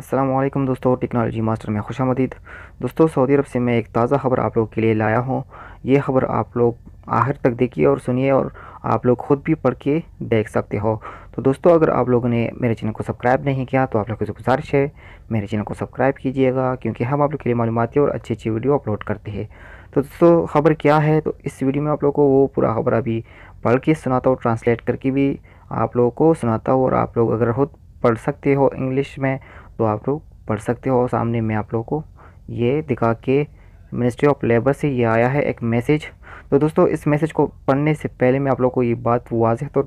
अस्सलामुअलैकुम दोस्तों, technology master में खुशामदीद। दोस्तों, सऊदी अरब से मैं एक ताज़ा ख़बर आप लोगों के लिए लाया हूँ। ये ख़बर आप लोग आखिर तक देखिए और सुनिए, और आप लोग ख़ुद भी पढ़ के देख सकते हो। तो दोस्तों, अगर आप लोगों ने मेरे चैनल को सब्सक्राइब नहीं किया तो आप लोगों से गुजारिश है, मेरे चैनल को सब्सक्राइब कीजिएगा, क्योंकि हम आप लोग के लिए मालूमाती और अच्छी अच्छी वीडियो अपलोड करते हैं। तो दोस्तों, ख़बर क्या है, तो इस वीडियो में आप लोग को वो पूरा ख़बर अभी पढ़ के सुनाता हूँ, ट्रांसलेट करके भी आप लोगों को सुनाता हूँ। और आप लोग अगर खुद पढ़ सकते हो इंग्लिश में तो आप लोग पढ़ सकते हो। सामने मैं आप लोगों को ये दिखा के मिनिस्ट्री ऑफ लेबर से ये आया है एक मैसेज। तो दोस्तों, इस मैसेज को पढ़ने से पहले मैं आप लोगों को ये बात वाज़ेह तौर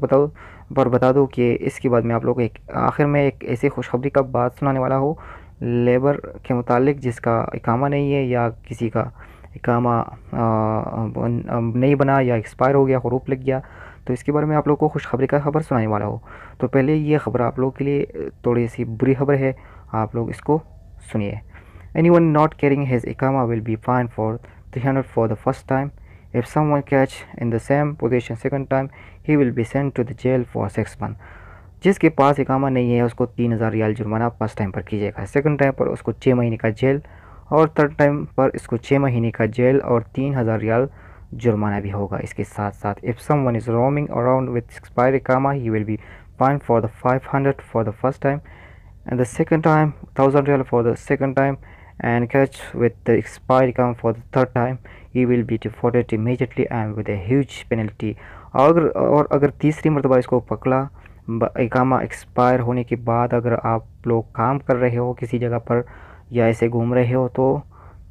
पर बता दूं कि इसके बाद मैं आप लोगों को एक आखिर में एक ऐसी खुशखबरी का बात सुनाने वाला हूँ लेबर के मुतालिक, जिसका इकामा नहीं है या किसी का इकामा नहीं बना या एक्सपायर हो गया, हरूफ लग गया। तो इसके बारे में आप लोगों को खुशखबरी का खबर सुनाने वाला हूँ। तो पहले ये खबर आप लोगों के लिए थोड़ी सी बुरी खबर है, आप लोग इसको सुनिए। Anyone not carrying his ikama will be fined for 300 for the first time. If someone catch in the same position second time, he will be sent to the jail for 6 months. जिसके पास इकामा नहीं है उसको 3000 रियाल जुर्माना first time पर कीजिएगा, second time पर उसको 6 महीने का जेल, और थर्ड टाइम पर इसको 6 महीने का जेल और 3000 रियाल जुर्माना भी होगा इसके साथ साथ। If someone is roaming around with expired इकामा he will be fine for the 500 for the first time and the second time 1000 riyal for the second time, and catch with the expired income for the third time, he will be deported immediately and with a huge penalty. अगर तीसरी मरतबा इसको पकड़ा इकामा expire होने के बाद, अगर आप लोग काम कर रहे हो किसी जगह पर या ऐसे घूम रहे हो, तो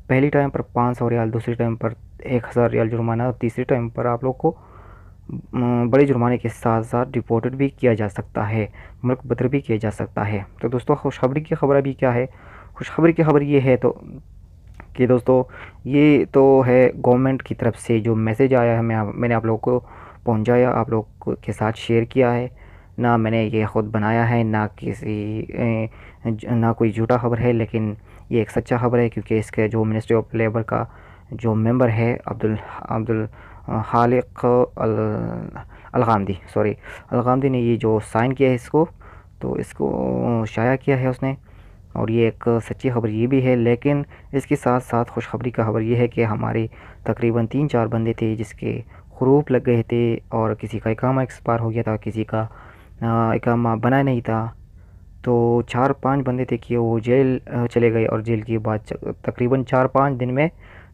पहली टाइम पर 500 रियाल, दूसरी टाइम पर 1000 रियाल जुर्माना, और तीसरी टाइम पर आप लोग को बड़े जुर्माने के साथ साथ डिपोर्टेड भी किया जा सकता है, मुल्क बदर भी किया जा सकता है। तो दोस्तों, खुशखबरी की खबर अभी क्या है, खुशखबरी की खबर ये है तो कि दोस्तों, ये तो है गवर्नमेंट की तरफ से जो मैसेज आया है, मैंने आप लोगों को पहुंचाया, आप लोग के साथ शेयर किया है। ना मैंने ये ख़ुद बनाया है, ना कोई झूठा खबर है, लेकिन ये एक सच्चा खबर है, क्योंकि इसके जो मिनिस्ट्री ऑफ लेबर का जो मेंबर है अब्दुल अब्दुल खालिक अलगामदी ने ये जो साइन किया है इसको, तो इसको शाया किया है उसने। और ये एक सच्ची खबर ये भी है, लेकिन इसके साथ साथ खुशखबरी का खबर ये है कि हमारे तकरीबन 3-4 बंदे थे जिसके हरूफ लग गए थे, और किसी का इकामा एक्सपायर हो गया था, किसी का इकामा बना नहीं था। तो 4-5 बंदे थे कि वो जेल चले गए, और जेल के बाद तकरीबन 4-5 दिन में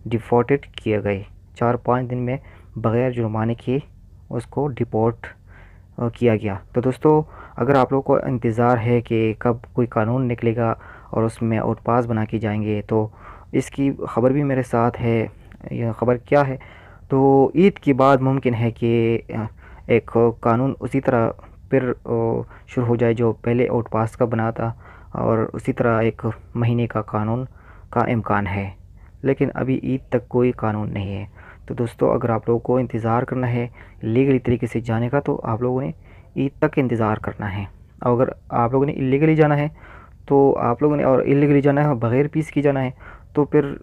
डिपोर्टेड किए गए। 4-5 दिन में बग़ैर जुर्माने के उसको डिपोर्ट किया गया। तो दोस्तों, अगर आप लोगों को इंतज़ार है कि कब कोई कानून निकलेगा और उसमें आउटपास बना के जाएंगे, तो इसकी ख़बर भी मेरे साथ है। यह ख़बर क्या है, तो ईद के बाद मुमकिन है कि एक कानून उसी तरह फिर शुरू हो जाए जो पहले आउटपास का बना था, और उसी तरह एक महीने का कानून का इम्कान है, लेकिन अभी ईद तक कोई कानून नहीं है। तो दोस्तों, अगर आप लोगों को इंतज़ार करना है लीगली तरीके से जाने का, तो आप लोगों ने ईद तक इंतज़ार करना है। और अगर आप लोगों ने इलीगली जाना है तो आप लोगों ने, और इलीगली जाना है बग़ैर फीस की जाना है, तो फिर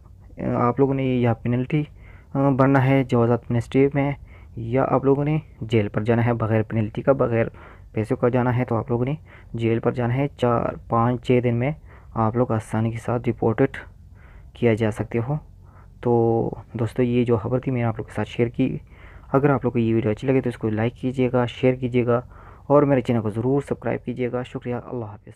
आप लोगों ने या पेनल्टी भरना है जवाज़ात मिनिस्ट्री में, या आप लोगों ने जेल पर जाना है बग़ैर पेनल्टी का, बग़ैर पैसों का जाना है, तो आप लोगों ने जेल पर जाना है। 4-5-6 दिन में आप लोग आसानी के साथ रिपोर्टेड किया जा सकते हो। तो दोस्तों, ये जो खबर थी मैंने आप लोग के साथ शेयर की। अगर आप लोग को ये वीडियो अच्छी लगे तो इसको लाइक कीजिएगा, शेयर कीजिएगा, और मेरे चैनल को ज़रूर सब्सक्राइब कीजिएगा। शुक्रिया, अल्लाह हाफ़िज़।